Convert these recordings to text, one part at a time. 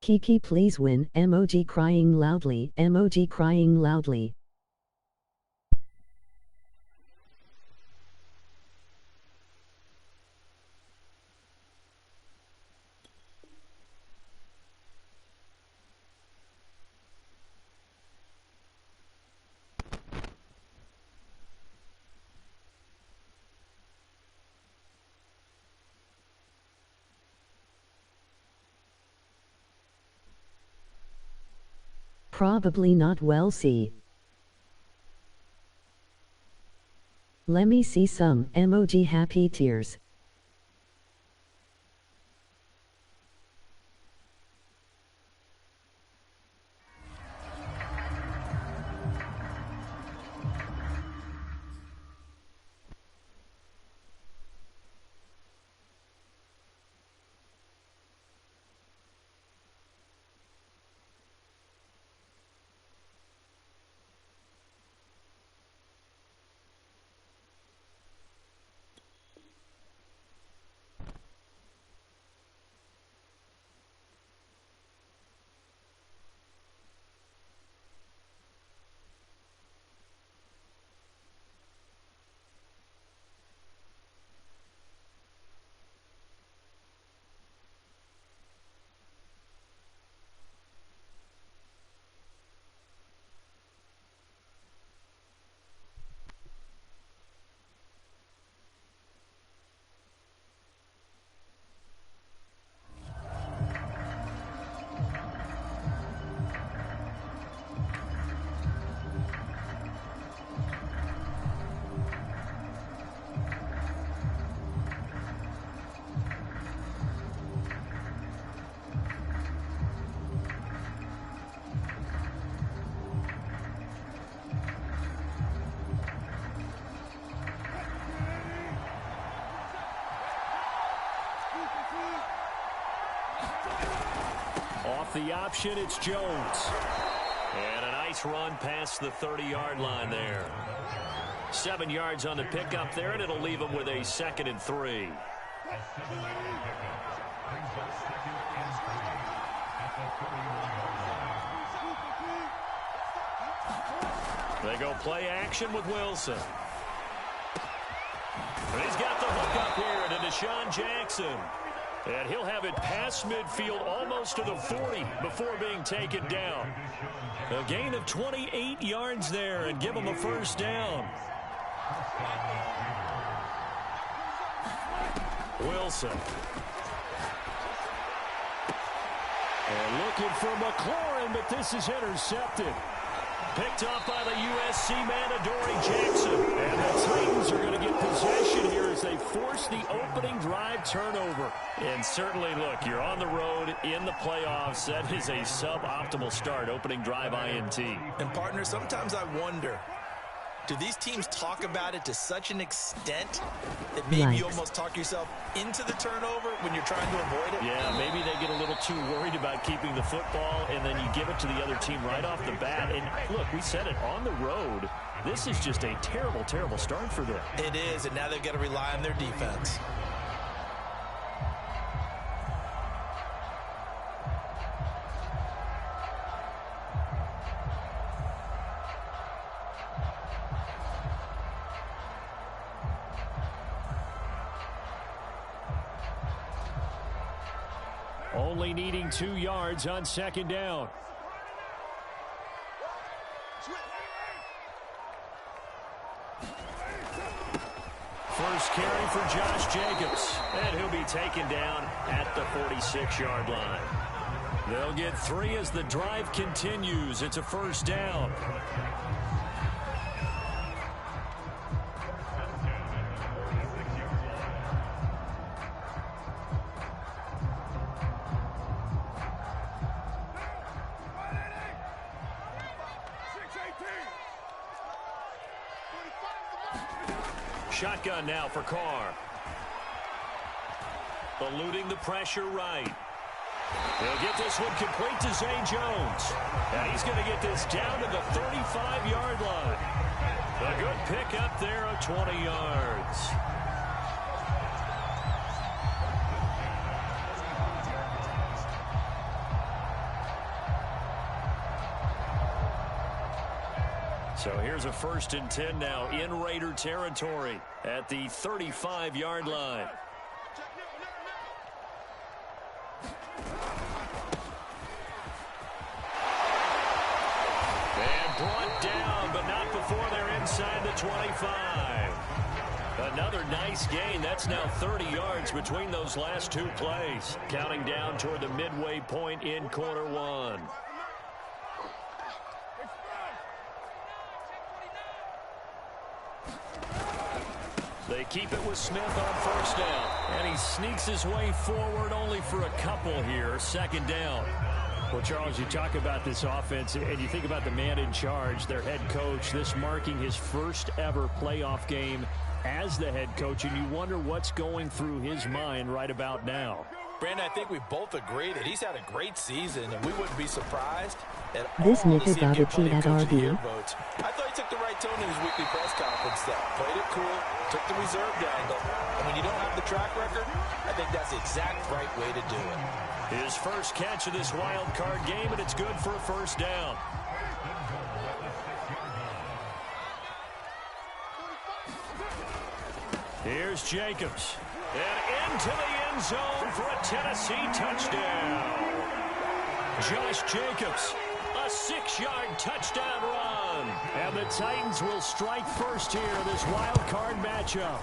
Kiki please win, emoji crying loudly, emoji crying loudly. Probably not well see. Let me see some, emoji happy tears. Off the option, it's Jones. And a nice run past the 30-yard line there. 7 yards on the pickup there, and it'll leave him with a 2nd and 3. They go play action with Wilson. And he's got the hook up here to Deshaun Jackson. And he'll have it past midfield almost to the 40 before being taken down. A gain of 28 yards there and give him a first down. Wilson. And looking for McLaurin, but this is intercepted. Picked off by the USC man, Adoree Jackson. And the Titans are going to get possession here as they force the opening drive turnover. And certainly, look, you're on the road in the playoffs. That is a suboptimal start, opening drive INT. And, partner, sometimes I wonder, do these teams talk about it to such an extent that maybe you almost talk yourself into the turnover when you're trying to avoid it? Yeah, maybe they get a little too worried about keeping the football, and then you give it to the other team right off the bat. And, look, we said it, on the road, this is just a terrible, terrible start for them. It is, and now they've got to rely on their defense. Only needing 2 yards on 2nd down. First carry for Josh Jacobs, and he'll be taken down at the 46-yard line. They'll get 3 as the drive continues. It's a first down. Shotgun now for Carr. Eluding the pressure right. He'll get this one complete to Zay Jones. And he's going to get this down to the 35-yard line. A good pick up there of 20 yards. So here's a 1st and 10 now in Raider territory at the 35-yard line. And brought down, but not before they're inside the 25. Another nice gain. That's now 30 yards between those last 2 plays. Counting down toward the midway point in quarter 1. They keep it with Smith on 1st down. And he sneaks his way forward only for a couple here. 2nd down. Well, Charles, you talk about this offense, and you think about the man in charge, their head coach, this marking his first ever playoff game as the head coach, and you wonder what's going through his mind right about now. Brandon, I think we both agree that he's had a great season, and we wouldn't be surprised at this all to nigga see him got a get plenty T of at Coach of the Year RB. votes. I thought he took the right tone in his weekly press conference, that played it cool, took the reserved angle, and when you don't have the track record, I think that's the exact right way to do it. His first catch of this wild card game, and it's good for a 1st down. Here's Jacobs. And into the end zone for a Tennessee touchdown. Josh Jacobs, a 6-yard touchdown run. And the Titans will strike first here, this wild card matchup.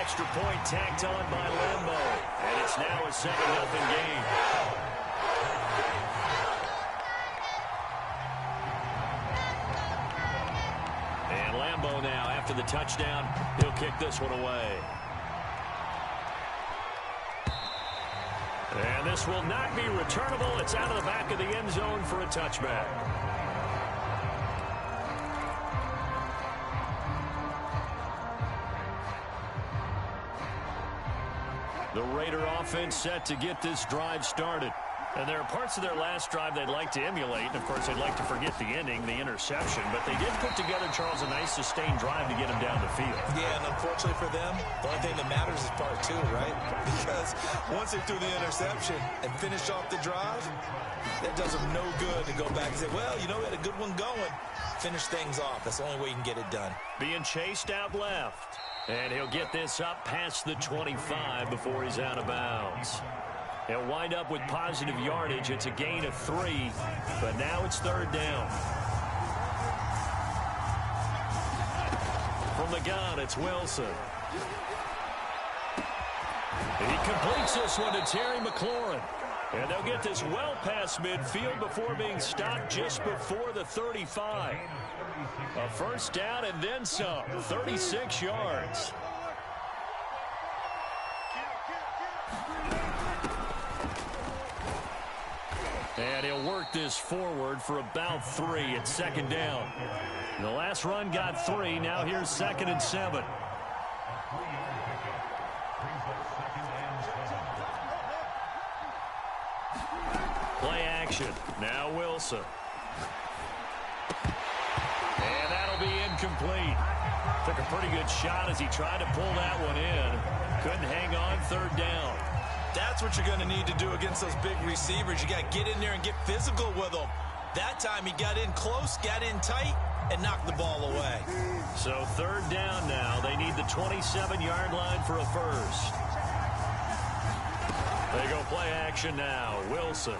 Extra point tacked on by Lambo. And it's now a 7-0 game. And Lambo now, after the touchdown, he'll kick this one away. And this will not be returnable. It's out of the back of the end zone for a touchback. The Raider offense set to get this drive started. And there are parts of their last drive they'd like to emulate. And, of course, they'd like to forget the ending, the interception. But they did put together, Charles, a nice sustained drive to get them down the field. Yeah, and unfortunately for them, the only thing that matters is part 2, right? Because once they threw the interception and finished off the drive, that does them no good to go back and say, well, you know, we had a good one going. Finish things off. That's the only way you can get it done. Being chased out left. And he'll get this up past the 25 before he's out of bounds. He'll wind up with positive yardage. It's a gain of 3, but now it's 3rd down. From the gun, it's Wilson. He completes this one to Terry McLaurin. And they'll get this well past midfield before being stopped just before the 35. A 1st down and then some. 36 yards. And he'll work this forward for about 3 at 2nd down. The last run got 3. Now here's 2nd and 7. Play action. Now Wilson. And that'll be incomplete. Took a pretty good shot as he tried to pull that one in. Couldn't hang on. 3rd down. That's what you're going to need to do against those big receivers. You got to get in there and get physical with them. That time he got in close, got in tight, and knocked the ball away. So 3rd down now. They need the 27-yard line for a 1st. They go play action now. Wilson.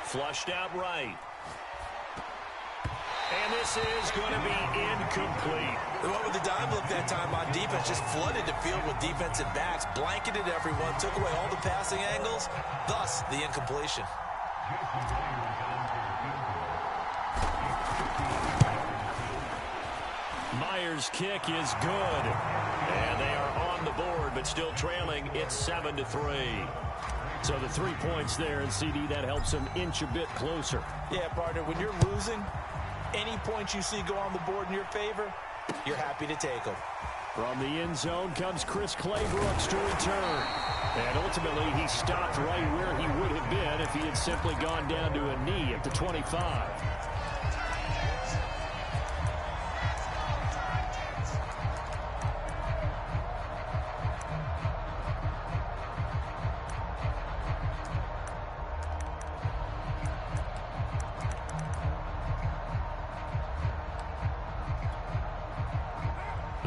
Flushed out right. And this is going to be incomplete. The one with the dime look that time on defense just flooded the field with defensive backs, blanketed everyone, took away all the passing angles, thus the incompletion. Myers' kick is good. And they are on the board, but still trailing. It's 7-3. So the 3 points there, and CD, that helps them inch a bit closer. Yeah, partner, when you're losing, any points you see go on the board in your favor, you're happy to take them. From the end zone comes Chris Claybrooks to return. And ultimately, he stopped right where he would have been if he had simply gone down to a knee at the 25.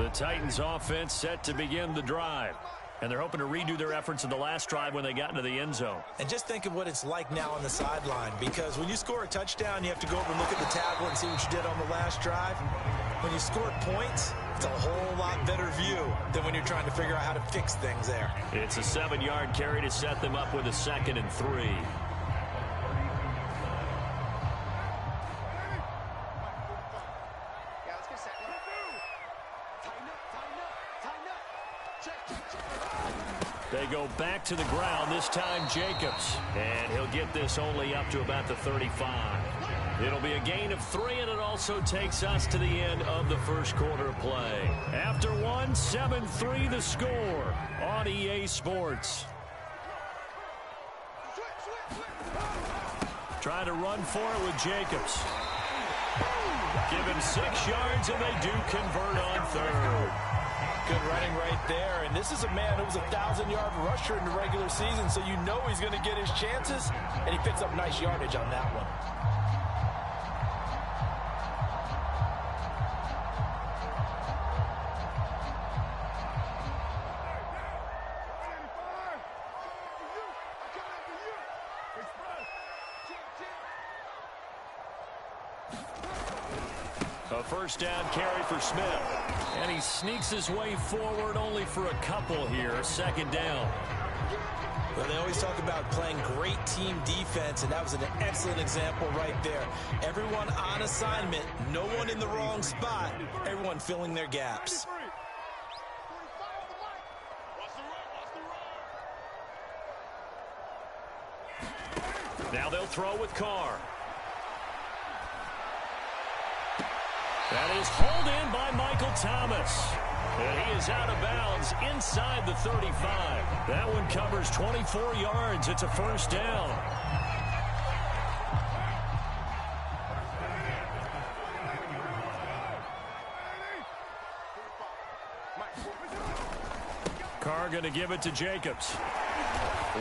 The Titans offense set to begin the drive. And they're hoping to redo their efforts in the last drive when they got into the end zone. And just think of what it's like now on the sideline, because when you score a touchdown, you have to go over and look at the tablet and see what you did on the last drive. When you score points, it's a whole lot better view than when you're trying to figure out how to fix things there. It's a 7-yard carry to set them up with a 2nd and 3. They go back to the ground, this time Jacobs. And he'll get this only up to about the 35. It'll be a gain of 3, and it also takes us to the end of the first quarter of play. After one, 7-3 the score on EA Sports. Trying to run for it with Jacobs. Give him 6 yards, and they do convert on 3rd. Good running right there, and this is a man who was a 1,000-yard rusher in the regular season, so you know he's going to get his chances, and he picks up nice yardage on that one. A first down carry for Smith. And he sneaks his way forward only for a couple here. 2nd down. Well, they always talk about playing great team defense, and that was an excellent example right there. Everyone on assignment, no one in the wrong spot, everyone filling their gaps. Now they'll throw with Carr. That is hauled in by Michael Thomas. And he is out of bounds inside the 35. That one covers 24 yards. It's a first down. Carr going to give it to Jacobs.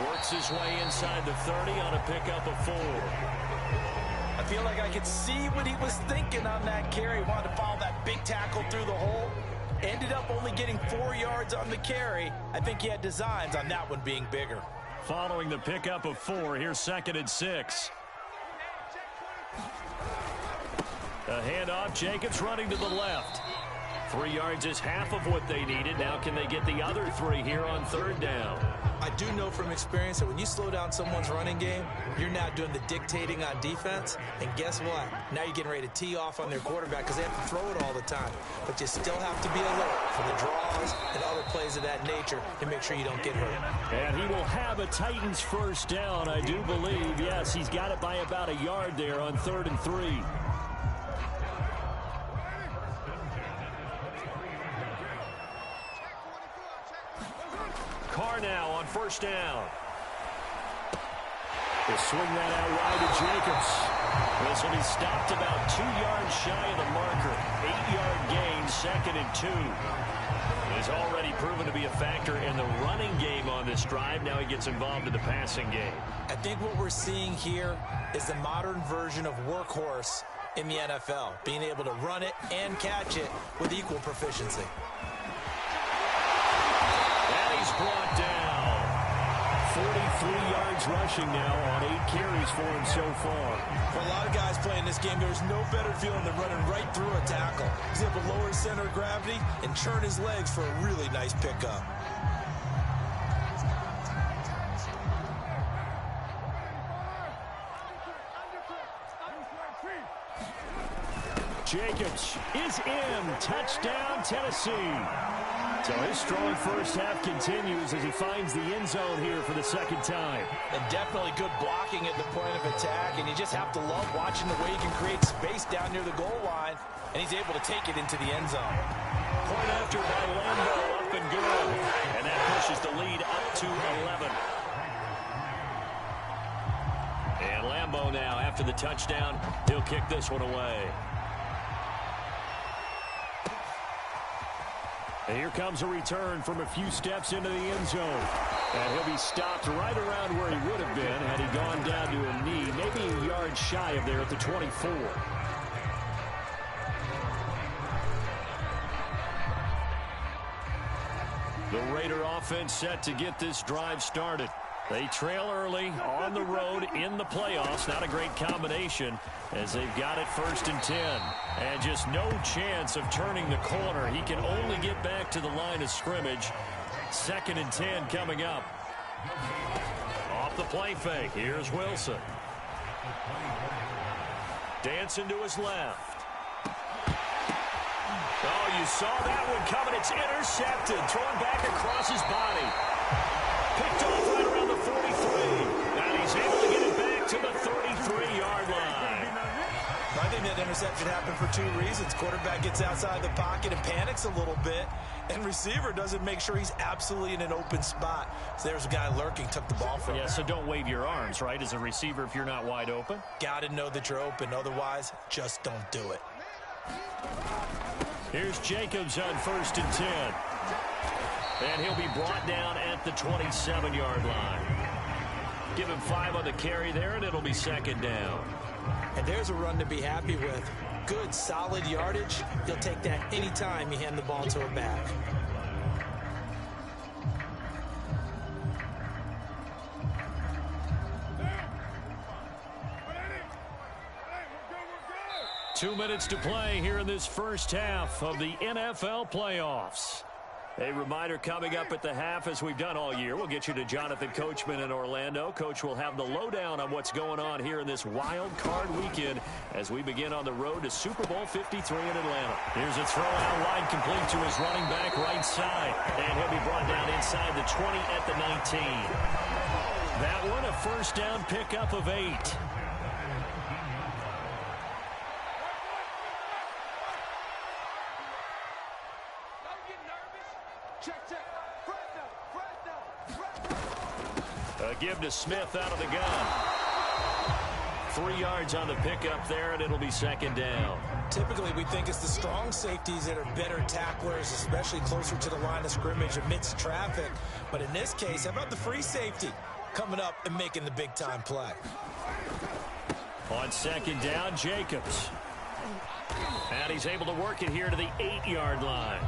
Works his way inside the 30 on a pickup of 4. I feel like I could see what he was thinking on that carry. He wanted to follow that big tackle through the hole. Ended up only getting 4 yards on the carry. I think he had designs on that one being bigger. Following the pickup of 4, here's 2nd and 6. A handoff, Jacobs running to the left. 3 yards is half of what they needed. Now can they get the other 3 here on 3rd down? I do know from experience that when you slow down someone's running game, you're now doing the dictating on defense. And guess what? Now you're getting ready to tee off on their quarterback because they have to throw it all the time. But you still have to be alert for the draws and other plays of that nature to make sure you don't get hurt. And he will have a Titans first down, I do believe. Yes, he's got it by about a yard there on 3rd and 3. Carr now on first down. They swing that out wide to Jacobs. This will be stopped about 2 yards shy of the marker. 8-yard gain, 2nd and 2. He's already proven to be a factor in the running game on this drive. Now he gets involved in the passing game. I think what we're seeing here is the modern version of workhorse in the NFL, being able to run it and catch it with equal proficiency. He's brought down. 43 yards rushing now on 8 carries for him so far. For a lot of guys playing this game, there's no better feeling than running right through a tackle. He's able to lower his center of gravity and churn his legs for a really nice pickup. Jacobs is in. Touchdown, Tennessee. So his strong first half continues as he finds the end zone here for the 2nd time. And definitely good blocking at the point of attack, and you just have to love watching the way he can create space down near the goal line, and he's able to take it into the end zone. Point after by Lambo, up and good. And that pushes the lead up to 11. And Lambo now, after the touchdown, he'll kick this one away. And here comes a return from a few steps into the end zone. And he'll be stopped right around where he would have been had he gone down to a knee, maybe a yard shy of there at the 24. The Raider offense set to get this drive started. They trail early on the road in the playoffs. Not a great combination as they've got it 1st and 10. And just no chance of turning the corner. He can only get back to the line of scrimmage. 2nd and 10 coming up. Off the play fake. Here's Wilson. Dancing to his left. Oh, you saw that one coming. It's intercepted. Thrown back across his body. Picked off right around the 43. And he's able to get it back to the 33-yard line. I think that interception happened for 2 reasons. Quarterback gets outside the pocket and panics a little bit. And receiver doesn't make sure he's absolutely in an open spot. So there's a guy lurking, took the ball from him. Yeah, so don't wave your arms, right, as a receiver if you're not wide open. Got to know that you're open. Otherwise, just don't do it. Here's Jacobs on 1st and 10. And he'll be brought down at the 27-yard line. Give him 5 on the carry there, and it'll be 2nd down. And there's a run to be happy with. Good, solid yardage. You'll take that anytime you hand the ball to a back. Two minutes to play here in this first half of the NFL playoffs. A reminder coming up at the half, as we've done all year. We'll get you to Jonathan Coachman in Orlando. Coach will have the lowdown on what's going on here in this wild card weekend as we begin on the road to Super Bowl 53 in Atlanta. Here's a throw out wide, complete to his running back right side. And he'll be brought down inside the 20 at the 19. That one a first down pickup of 8. Give to Smith out of the gun. 3 yards on the pickup there, and it'll be 2nd down. Typically, we think it's the strong safeties that are better tacklers, especially closer to the line of scrimmage amidst traffic. But in this case, how about the free safety coming up and making the big-time play? On 2nd down, Jacobs. And he's able to work it here to the 8-yard line.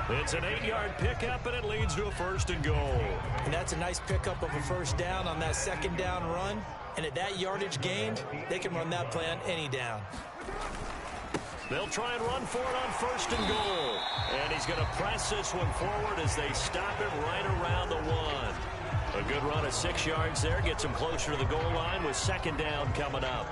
It's an 8-yard pickup, and it leads to a 1st and goal. And that's a nice pickup of a 1st down on that 2nd down run. And at that yardage gained, they can run that play on any down. They'll try and run for it on 1st and goal. And he's going to press this one forward as they stop him right around the 1. A good run of 6 yards there. Gets him closer to the goal line with 2nd down coming up.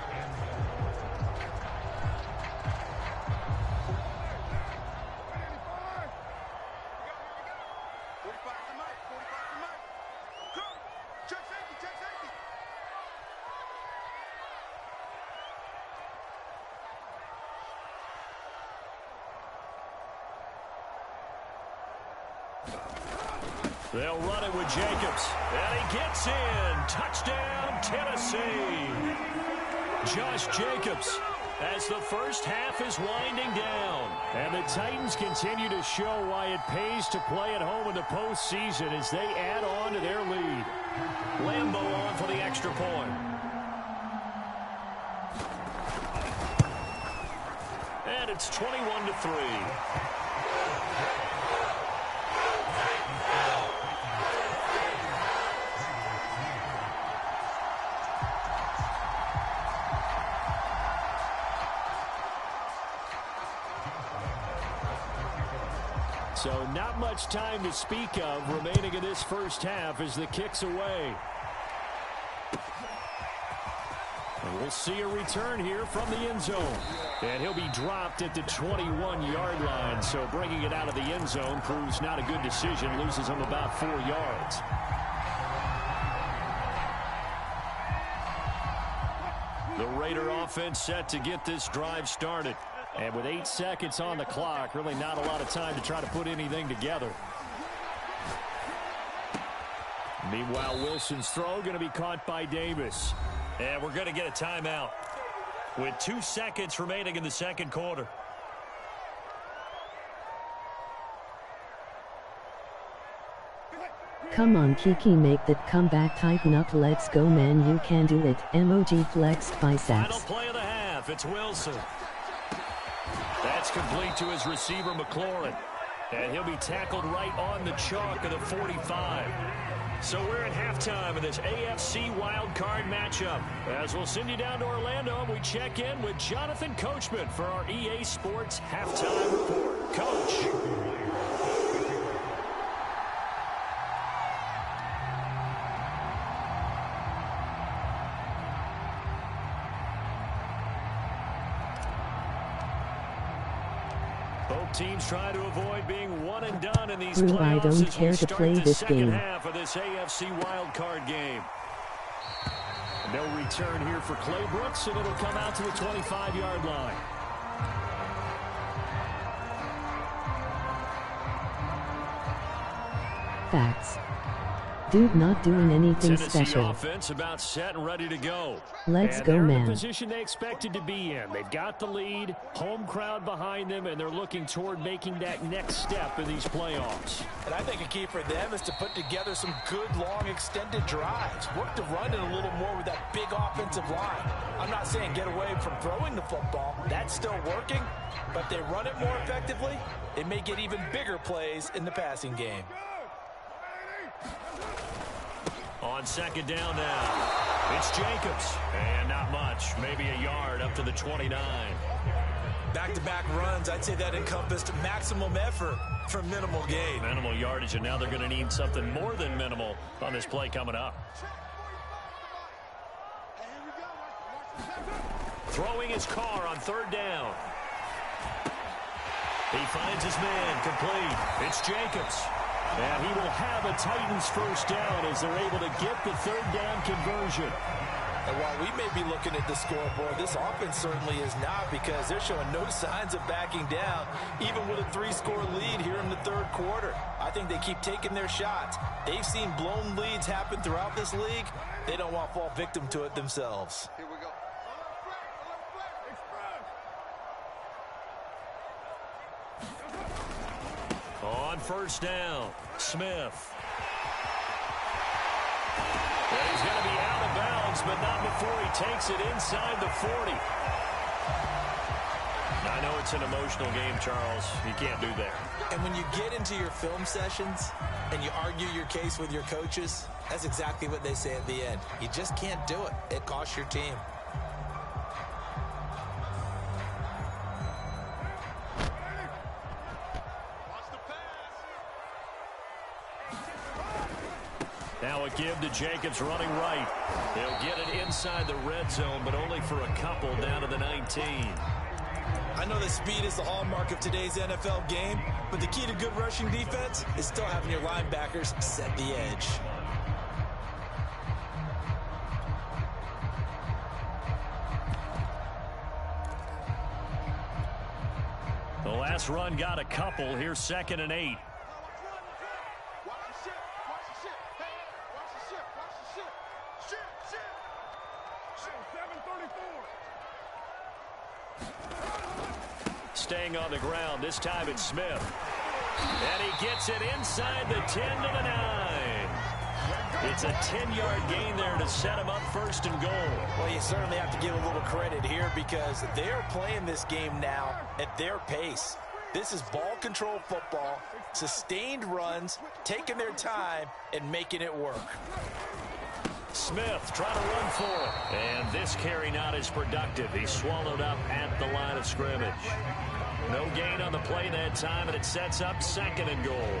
They'll run it with Jacobs. And he gets in. Touchdown, Tennessee. Josh Jacobs as the first half is winding down. And the Titans continue to show why it pays to play at home in the postseason as they add on to their lead. Lambeau on for the extra point. And it's 21-3. So not much time to speak of remaining in this first half as the kick's away. And we'll see a return here from the end zone. And he'll be dropped at the 21-yard line. So bringing it out of the end zone proves not a good decision. Loses him about 4 yards. The Raider offense set to get this drive started. And with 8 seconds on the clock, really not a lot of time to try to put anything together. Meanwhile, Wilson's throw going to be caught by Davis. And we're going to get a timeout with 2 seconds remaining in the second quarter. Come on, Kiki, make that comeback, tighten up, let's go, man, you can do it. MOG flexed biceps. Final play of the half, it's Wilson. That's complete to his receiver, McLaurin. And he'll be tackled right on the chalk of the 45. So we're at halftime of this AFC Wildcard matchup. As we'll send you down to Orlando, and we check in with Jonathan Coachman for our EA Sports Halftime Report. Coach. Both teams try to avoid being one and done in these playoffs. I don't care to play this game. Half of this AFC wildcard game. No return here for Clay Brooks, and it'll come out to the 25-yard line. Facts. Dude not doing anything Tennessee special. Offense about set and ready to go. Let's and go, they're man. in the position they expected to be in. They've got the lead, home crowd behind them, and they're looking toward making that next step in these playoffs. And I think a key for them is to put together some good, long, extended drives. Work the run in a little more with that big offensive line. I'm not saying get away from throwing the football. That's still working. But they run it more effectively, they may get even bigger plays in the passing game. On second down now, it's Jacobs. And not much, maybe a yard up to the 29. Back-to-back runs, I'd say that encompassed maximum effort for minimal gain. Minimal yardage, and now they're going to need something more than minimal on this play coming up. Throwing his car on third down. He finds his man, complete. It's Jacobs. And he will have a Titans first down as they're able to get the third down conversion. And while we may be looking at the scoreboard, this offense certainly is not, because they're showing no signs of backing down, even with a 3-score lead here in the third quarter. I think they keep taking their shots. They've seen blown leads happen throughout this league. They don't want to fall victim to it themselves. Here we go. On first down, Smith. And he's going to be out of bounds, but not before he takes it inside the 40. I know it's an emotional game, Charles. You can't do that. And when you get into your film sessions and you argue your case with your coaches, that's exactly what they say at the end. You just can't do it. It costs your team. Now a give to Jacobs running right. He'll get it inside the red zone, but only for a couple down to the 19. I know that speed is the hallmark of today's NFL game, but the key to good rushing defense is still having your linebackers set the edge. The last run got a couple. Here's 2nd and 8. Staying on the ground. This time it's Smith. And he gets it inside the 10 to the 9. It's a 10-yard gain there to set him up 1st and goal. Well, you certainly have to give a little credit here, because they're playing this game now at their pace. This is ball control football, sustained runs, taking their time, and making it work. Smith trying to run for it. And this carry not as productive. He's swallowed up at the line of scrimmage. No gain on the play that time, and it sets up 2nd and goal.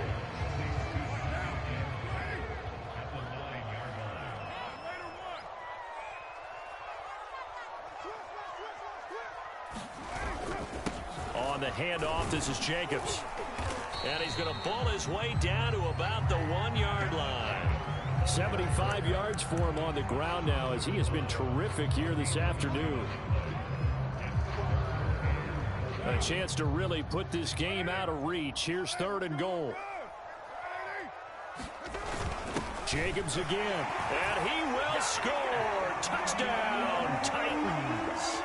On the handoff, this is Jacobs. And he's going to ball his way down to about the 1-yard line. 75 yards for him on the ground now, as he has been terrific here this afternoon. A chance to really put this game out of reach. Here's 3rd and goal. Jacobs again, and he will score. Touchdown, Titans.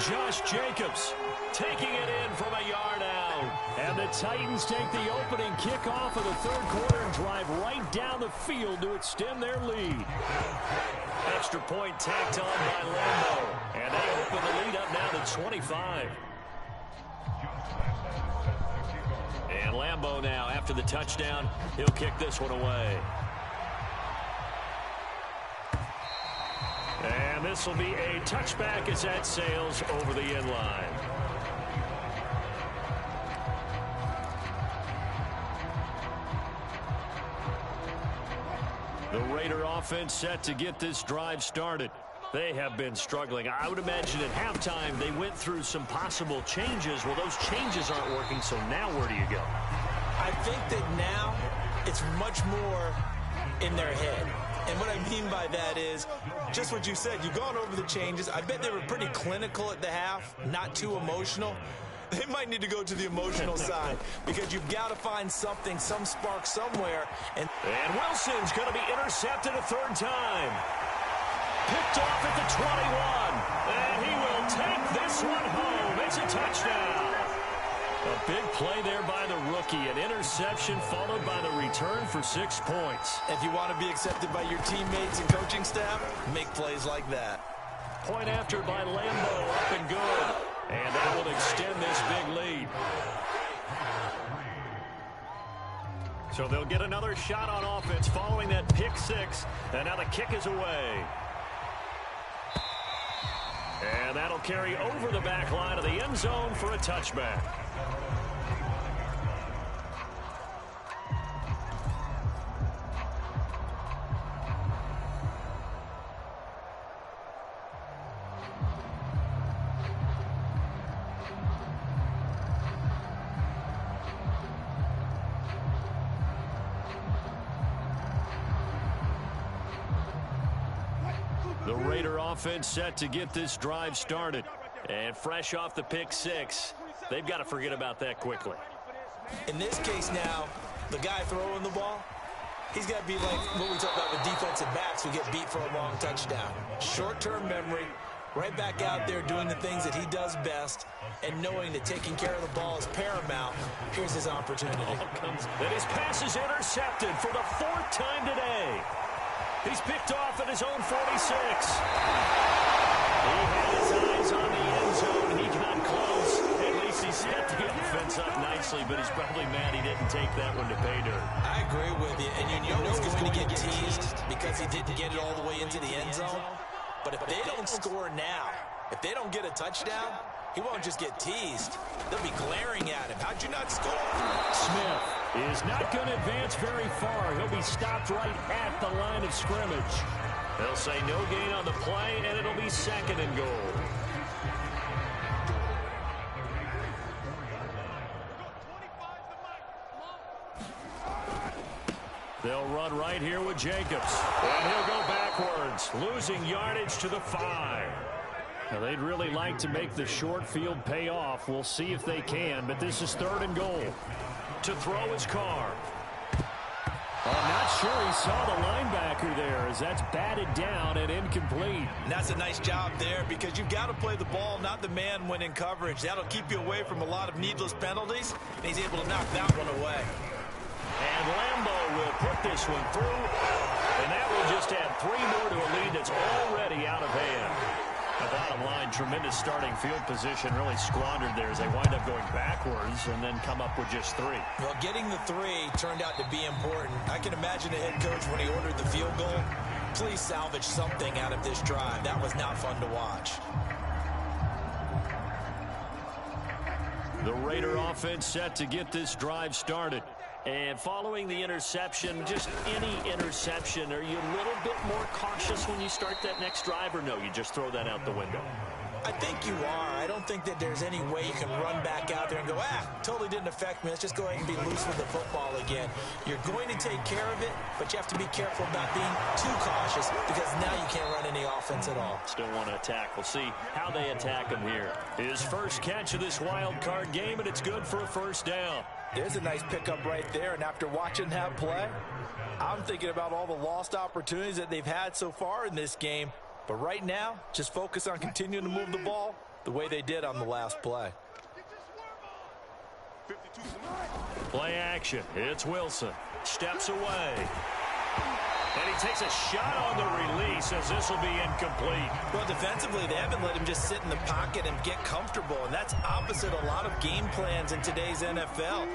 Josh Jacobs taking it in from a yard out. And the Titans take the opening kickoff of the third quarter and drive right down the field to extend their lead. Extra point tacked on by Lambo. And they open the lead up now to 25. And Lambeau now, after the touchdown, he'll kick this one away. And this will be a touchback as that sails over the end line. The Raider offense set to get this drive started. They have been struggling. I would imagine at halftime they went through some possible changes. Well, those changes aren't working, so now where do you go? I think that now it's much more in their head. And what I mean by that is just what you said. You've gone over the changes. I bet they were pretty clinical at the half, not too emotional. They might need to go to the emotional side because you've got to find something, some spark somewhere. And Wilson's going to be intercepted a third time. Picked off at the 21. And he will take this one home. It's a touchdown. A big play there by the rookie. An interception followed by the return for 6 points. If you want to be accepted by your teammates and coaching staff, make plays like that. Point after by Lambeau, up and good. And that will extend this big lead. So they'll get another shot on offense following that pick six. And now the kick is away. And that'll carry over the back line of the end zone for a touchback. The Raider offense set to get this drive started. And fresh off the pick six, they've got to forget about that quickly. In this case now, the guy throwing the ball, he's got to be like what we talk about with defensive backs who get beat for a long touchdown. Short-term memory, right back out there doing the things that he does best, and knowing that taking care of the ball is paramount. Here's his opportunity. And his pass is intercepted for the 4th time today. He's picked off at his own 46. He had his eyes on the end zone. He got close. At least he set the offense up nicely, but he's probably mad he didn't take that one to pay dirt. I agree with you, and you know he's going to get teased because he didn't get it all the way into the end zone. But if they don't score now, if they don't get a touchdown, he won't just get teased. They'll be glaring at him. How'd you not score? Smith is not going to advance very far. He'll be stopped right at the line of scrimmage. They'll say no gain on the play, and it'll be 2nd and goal. They'll run right here with Jacobs. And he'll go backwards, losing yardage to the 5. Now, they'd really like to make the short field pay off. We'll see if they can, but this is 3rd and goal. To throw his car. I'm not sure he saw the linebacker there as that's batted down and incomplete. And that's a nice job there because you've got to play the ball, not the man when in coverage. That'll keep you away from a lot of needless penalties, and he's able to knock that one away. And Lambeau will put this one through, and that will just add 3 more to a lead that's already out of hand. The bottom line, tremendous starting field position, really squandered there as they wind up going backwards and then come up with just 3. Well, getting the 3 turned out to be important. I can imagine the head coach when he ordered the field goal, please salvage something out of this drive. That was not fun to watch. The Raider offense set to get this drive started. And following the interception, just any interception, are you a little bit more cautious when you start that next drive, or no, you just throw that out the window? I think you are. I don't think that there's any way you can run back out there and go, totally didn't affect me. Let's just go ahead and be loose with the football again. You're going to take care of it, but you have to be careful about being too cautious because now you can't run any offense at all. Still want to attack. We'll see how they attack him here. His first catch of this wild card game, and it's good for a 1st down. There's a nice pickup right there, and after watching that play, I'm thinking about all the lost opportunities that they've had so far in this game. But right now, just focus on continuing to move the ball the way they did on the last play. Play action. It's Wilson. Steps away. And he takes a shot on the release as this will be incomplete. Well, defensively, they haven't let him just sit in the pocket and get comfortable, and that's opposite a lot of game plans in today's NFL.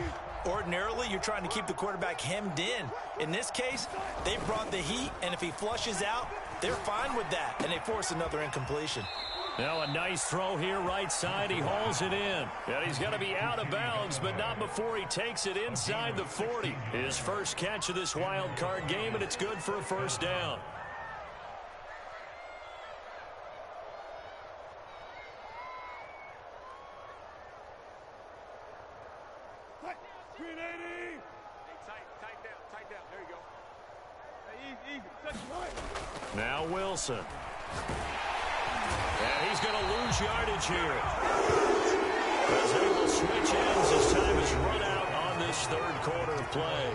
Ordinarily, you're trying to keep the quarterback hemmed in. In this case, they brought the heat, and if he flushes out, they're fine with that, and they force another incompletion. Now a nice throw here right side. He hauls it in. And he's going to be out of bounds, but not before he takes it inside the 40. His first catch of this wild card game, and it's good for a first down. Now Wilson. And he's going to lose yardage here. As they will switch ends as time is run out on this third quarter of play.